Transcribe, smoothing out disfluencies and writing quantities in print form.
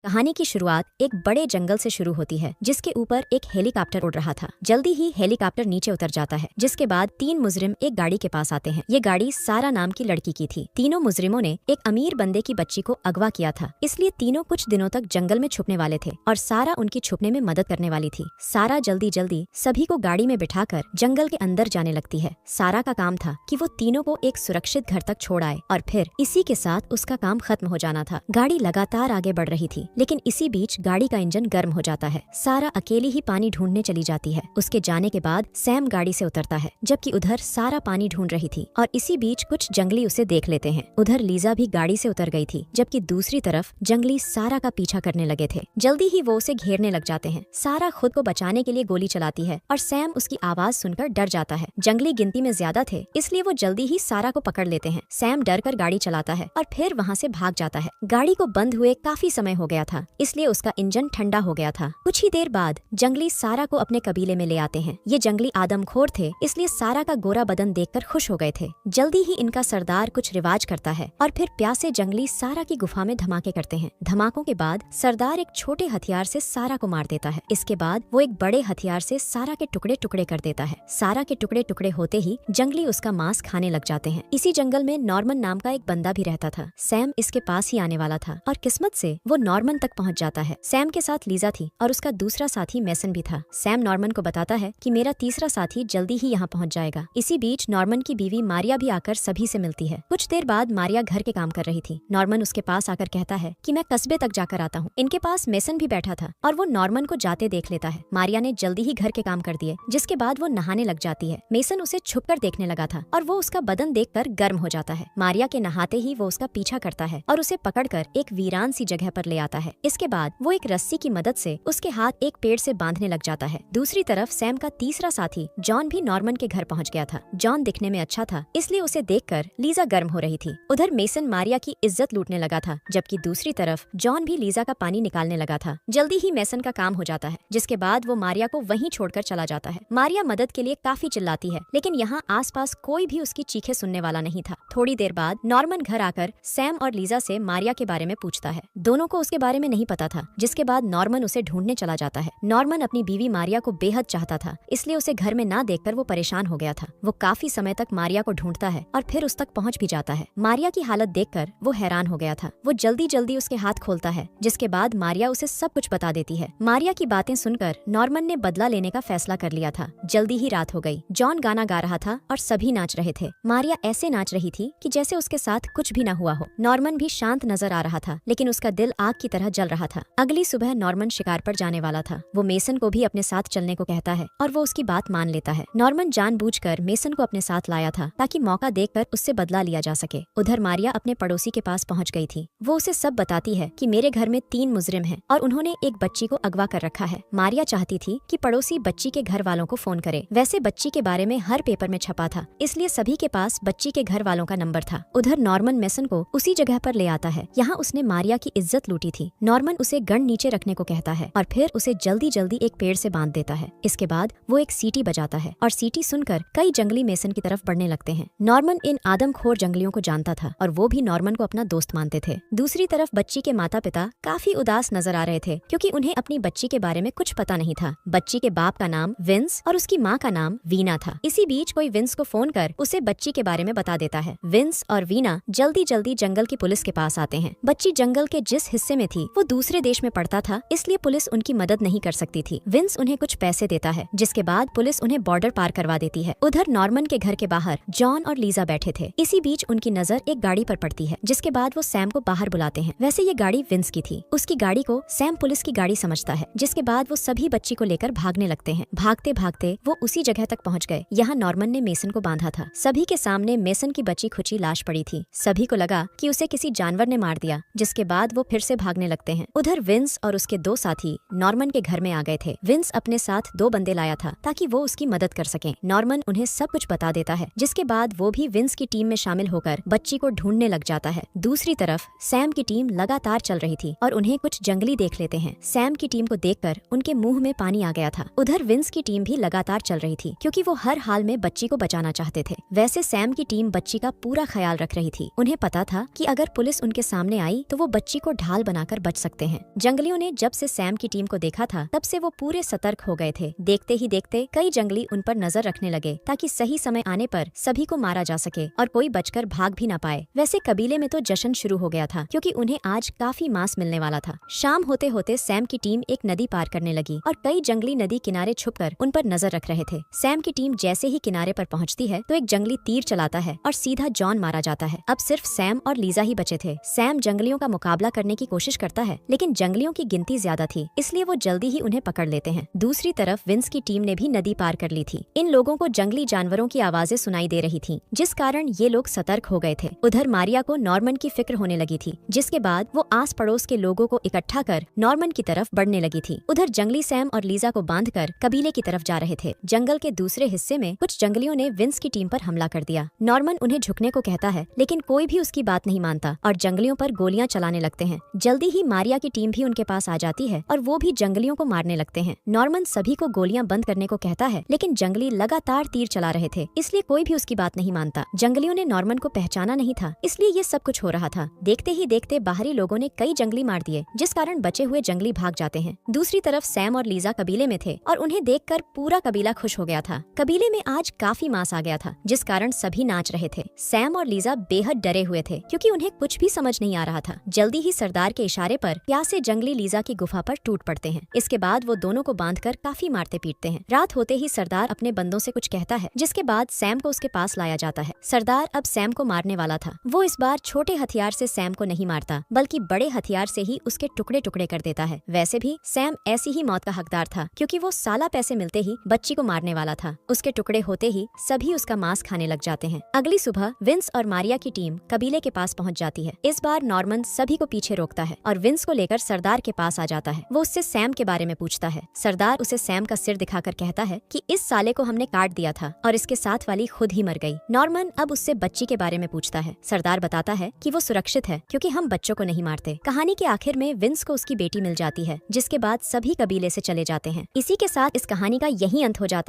कहानी की शुरुआत एक बड़े जंगल से शुरू होती है जिसके ऊपर एक हेलीकॉप्टर उड़ रहा था। जल्दी ही हेलीकॉप्टर नीचे उतर जाता है, जिसके बाद 3 मुजरिम एक गाड़ी के पास आते हैं। ये गाड़ी सारा नाम की लड़की की थी। तीनों मुजरिमों ने एक अमीर बंदे की बच्ची को अगवा किया था, इसलिए तीनों कुछ दिनों तक जंगल में छुपने वाले थे और सारा उनकी छुपने में मदद करने वाली थी। सारा जल्दी जल्दी सभी को गाड़ी में बिठाकर जंगल के अंदर जाने लगती है। सारा का काम था कि वो तीनों को एक सुरक्षित घर तक छोड़ आए और फिर इसी के साथ उसका काम खत्म हो जाना था। गाड़ी लगातार आगे बढ़ रही थी, लेकिन इसी बीच गाड़ी का इंजन गर्म हो जाता है। सारा अकेली ही पानी ढूंढने चली जाती है। उसके जाने के बाद सैम गाड़ी से उतरता है, जबकि उधर सारा पानी ढूंढ रही थी और इसी बीच कुछ जंगली उसे देख लेते हैं। उधर लीजा भी गाड़ी से उतर गई थी, जबकि दूसरी तरफ जंगली सारा का पीछा करने लगे थे। जल्दी ही वो उसे घेरने लग जाते हैं। सारा खुद को बचाने के लिए गोली चलाती है और सैम उसकी आवाज सुनकर डर जाता है। जंगली गिनती में ज्यादा थे, इसलिए वो जल्दी ही सारा को पकड़ लेते हैं। सैम डर कर गाड़ी चलाता है और फिर वहाँ से भाग जाता है। गाड़ी को बंद हुए काफी समय हो गया था, इसलिए उसका इंजन ठंडा हो गया था। कुछ ही देर बाद जंगली सारा को अपने कबीले में ले आते हैं। ये जंगली आदमखोर थे, इसलिए सारा का गोरा बदन देखकर खुश हो गए थे। जल्दी ही इनका सरदार कुछ रिवाज करता है और फिर प्यासे जंगली सारा की गुफा में धमाके करते हैं। धमाकों के बाद सरदार एक छोटे हथियार से सारा को मार देता है। इसके बाद वो एक बड़े हथियार से सारा के टुकड़े टुकड़े कर देता है। सारा के टुकड़े टुकड़े होते ही जंगली उसका मांस खाने लग जाते हैं। इसी जंगल में नॉर्मन नाम का एक बंदा भी रहता था। सैम इसके पास ही आने वाला था और किस्मत से वो नॉर्मन तक पहुंच जाता है। सैम के साथ लीजा थी और उसका दूसरा साथी मेसन भी था। सैम नॉर्मन को बताता है कि मेरा तीसरा साथी जल्दी ही यहाँ पहुंच जाएगा। इसी बीच नॉर्मन की बीवी मारिया भी आकर सभी से मिलती है। कुछ देर बाद मारिया घर के काम कर रही थी। नॉर्मन उसके पास आकर कहता है कि मैं कस्बे तक जाकर आता हूँ। इनके पास मेसन भी बैठा था और वो नॉर्मन को जाते देख लेता है। मारिया ने जल्दी ही घर के काम कर दिए, जिसके बाद वो नहाने लग जाती है। मेसन उसे छुपकर देखने लगा था और वो उसका बदन देखकर गर्म हो जाता है। मारिया के नहाते ही वो उसका पीछा करता है और उसे पकड़कर एक वीरान सी जगह पर ले आता है। इसके बाद वो एक रस्सी की मदद से उसके हाथ एक पेड़ से बांधने लग जाता है। दूसरी तरफ सैम का तीसरा साथी जॉन भी नॉर्मन के घर पहुंच गया था। जॉन दिखने में अच्छा था, इसलिए उसे देखकर लीजा गर्म हो रही थी। उधर मेसन मारिया की इज्जत लूटने लगा था, जबकि दूसरी तरफ जॉन भी लीजा का पानी निकालने लगा था। जल्दी ही मेसन का काम हो जाता है, जिसके बाद वो मारिया को वहीं छोड़कर चला जाता है। मारिया मदद के लिए काफी चिल्लाती है, लेकिन यहाँ आसपास कोई भी उसकी चीखें सुनने वाला नहीं था। थोड़ी देर बाद नॉर्मन घर आकर सैम और लीजा से मारिया के बारे में पूछता है। दोनों को उसके बारे में नहीं पता था, जिसके बाद नॉर्मन उसे ढूंढने चला जाता है। नॉर्मन अपनी बीवी मारिया को बेहद चाहता था, इसलिए उसे घर में ना देखकर वो परेशान हो गया था। वो काफी समय तक मारिया को ढूंढता है और फिर उस तक पहुंच भी जाता है। मारिया की हालत देखकर वो हैरान हो गया था। वो जल्दी जल्दी उसके हाथ खोलता है, जिसके बाद मारिया उसे सब कुछ बता देती है। मारिया की बातें सुनकर नॉर्मन ने बदला लेने का फैसला कर लिया था। जल्दी ही रात हो गई। जॉन गाना गा रहा था और सभी नाच रहे थे। मारिया ऐसे नाच रही थी कि जैसे उसके साथ कुछ भी न हुआ हो। नॉर्मन भी शांत नजर आ रहा था, लेकिन उसका दिल आग की तरह जल रहा था। अगली सुबह नॉर्मन शिकार पर जाने वाला था। वो मेसन को भी अपने साथ चलने को कहता है और वो उसकी बात मान लेता है। नॉर्मन जानबूझकर मेसन को अपने साथ लाया था ताकि मौका देखकर उससे बदला लिया जा सके। उधर मारिया अपने पड़ोसी के पास पहुंच गई थी। वो उसे सब बताती है कि मेरे घर में 3 मुजरिम हैं और उन्होंने एक बच्ची को अगवा कर रखा है। मारिया चाहती थी कि पड़ोसी बच्ची के घर वालों को फोन करे। वैसे बच्ची के बारे में हर पेपर में छपा था, इसलिए सभी के पास बच्ची के घर वालों का नंबर था। उधर नॉर्मन मेसन को उसी जगह पर ले आता है। यहाँ उसने मारिया की इज्जत लूटी थी। नॉर्मन उसे गन नीचे रखने को कहता है और फिर उसे जल्दी जल्दी एक पेड़ से बांध देता है। इसके बाद वो एक सीटी बजाता है और सीटी सुनकर कई जंगली मेसन की तरफ बढ़ने लगते हैं। नॉर्मन इन आदमखोर जंगलियों को जानता था और वो भी नॉर्मन को अपना दोस्त मानते थे। दूसरी तरफ बच्ची के माता पिता काफी उदास नजर आ रहे थे, क्योंकि उन्हें अपनी बच्ची के बारे में कुछ पता नहीं था। बच्ची के बाप का नाम विंस और उसकी माँ का नाम वीना था। इसी बीच कोई विंस को फोन कर उसे बच्ची के बारे में बता देता है। विंस और वीना जल्दी जल्दी जंगल की पुलिस के पास आते हैं। बच्ची जंगल के जिस हिस्से में थी वो दूसरे देश में पड़ता था, इसलिए पुलिस उनकी मदद नहीं कर सकती थी। विंस उन्हें कुछ पैसे देता है, जिसके बाद पुलिस उन्हें बॉर्डर पार करवा देती है। उधर नॉर्मन के घर के बाहर जॉन और लीजा बैठे थे। इसी बीच उनकी नजर एक गाड़ी पर पड़ती है, जिसके बाद वो सैम को बाहर बुलाते हैं। वैसे ये गाड़ी विंस की थी। उसकी गाड़ी को सैम पुलिस की गाड़ी समझता है, जिसके बाद वो सभी बच्ची को लेकर भागने लगते हैं। भागते भागते वो उसी जगह तक पहुंच गए। यहाँ नॉर्मन ने मेसन को बांधा था। सभी के सामने मेसन की बची खुची लाश पड़ी थी। सभी को लगा कि उसे किसी जानवर ने मार दिया, जिसके बाद वो फिर से भागने लगते हैं। उधर विंस और उसके 2 साथी नॉर्मन के घर में आ गए थे। विंस अपने साथ 2 बंदे लाया था ताकि वो उसकी मदद कर सकें। नॉर्मन उन्हें सब कुछ बता देता है, जिसके बाद वो भी विंस की टीम में शामिल होकर बच्ची को ढूंढने लग जाता है। दूसरी तरफ सैम की टीम लगातार चल रही थी और उन्हें कुछ जंगली देख लेते हैं। सैम की टीम को देखकर उनके मुंह में पानी आ गया था। उधर विंस की टीम भी लगातार चल रही थी, क्योंकि वो हर हाल में बच्ची को बचाना चाहते थे। वैसे सैम की टीम बच्ची का पूरा ख्याल रख रही थी। उन्हें पता था कि अगर पुलिस उनके सामने आई तो वो बच्ची को ढाल बनाकर जाकर बच सकते हैं। जंगलियों ने जब से सैम की टीम को देखा था तब से वो पूरे सतर्क हो गए थे। देखते ही देखते कई जंगली उन पर नजर रखने लगे ताकि सही समय आने पर सभी को मारा जा सके और कोई बचकर भाग भी ना पाए। वैसे कबीले में तो जश्न शुरू हो गया था क्योंकि उन्हें आज काफी मांस मिलने वाला था। शाम होते होते सैम की टीम एक नदी पार करने लगी और कई जंगली नदी किनारे छुपकर उन पर नजर रख रहे थे। सैम की टीम जैसे ही किनारे पर पहुंचती है तो एक जंगली तीर चलाता है और सीधा जॉन मारा जाता है। अब सिर्फ सैम और लीजा ही बचे थे। सैम जंगलियों का मुकाबला करने की कोशिश करता है लेकिन जंगलियों की गिनती ज्यादा थी, इसलिए वो जल्दी ही उन्हें पकड़ लेते हैं। दूसरी तरफ विंस की टीम ने भी नदी पार कर ली थी। इन लोगों को जंगली जानवरों की आवाजें सुनाई दे रही थी, जिस कारण ये लोग सतर्क हो गए थे। उधर मारिया को नॉर्मन की फिक्र होने लगी थी, जिसके बाद वो आस पड़ोस के लोगों को इकट्ठा कर नॉर्मन की तरफ बढ़ने लगी थी। उधर जंगली सैम और लीजा को बांधकर कबीले की तरफ जा रहे थे। जंगल के दूसरे हिस्से में कुछ जंगलियों ने विंस की टीम पर हमला कर दिया। नॉर्मन उन्हें झुकने को कहता है लेकिन कोई भी उसकी बात नहीं मानता और जंगलियों पर गोलियां चलाने लगते हैं। जल्दी ही मारिया की टीम भी उनके पास आ जाती है और वो भी जंगलियों को मारने लगते हैं। नॉर्मन सभी को गोलियां बंद करने को कहता है लेकिन जंगली लगातार तीर चला रहे थे, इसलिए कोई भी उसकी बात नहीं मानता। जंगलियों ने नॉर्मन को पहचाना नहीं था, इसलिए ये सब कुछ हो रहा था। देखते ही देखते बाहरी लोगों ने कई जंगली मार दिए, जिस कारण बचे हुए जंगली भाग जाते हैं। दूसरी तरफ सैम और लीजा कबीले में थे और उन्हें देखकर पूरा कबीला खुश हो गया था। कबीले में आज काफी मांस आ गया था, जिस कारण सभी नाच रहे थे। सैम और लीजा बेहद डरे हुए थे क्योंकि उन्हें कुछ भी समझ नहीं आ रहा था। जल्दी ही सरदार के इशारे पर प्यासे जंगली लीजा की गुफा पर टूट पड़ते हैं। इसके बाद वो दोनों को बांधकर काफी मारते पीटते हैं। रात होते ही सरदार अपने बंदों से कुछ कहता है, जिसके बाद सैम को उसके पास लाया जाता है। सरदार अब सैम को मारने वाला था। वो इस बार छोटे हथियार से सैम को नहीं मारता, बल्कि बड़े हथियार से ही उसके टुकड़े टुकड़े कर देता है। वैसे भी सैम ऐसी ही मौत का हकदार था क्योंकि वो साला पैसे मिलते ही बच्ची को मारने वाला था। उसके टुकड़े होते ही सभी उसका मांस खाने लग जाते हैं। अगली सुबह विंस और मारिया की टीम कबीले के पास पहुंच जाती है। इस बार नॉर्मन सभी को पीछे रोकता है और विंस को लेकर सरदार के पास आ जाता है। वो उससे सैम के बारे में पूछता है। सरदार उसे सैम का सिर दिखाकर कहता है कि इस साले को हमने काट दिया था और इसके साथ वाली खुद ही मर गई। नॉर्मन अब उससे बच्ची के बारे में पूछता है। सरदार बताता है कि वो सुरक्षित है क्योंकि हम बच्चों को नहीं मारते। कहानी के आखिर में विंस को उसकी बेटी मिल जाती है, जिसके बाद सभी कबीले से चले जाते हैं। इसी के साथ इस कहानी का यही अंत हो जाता है।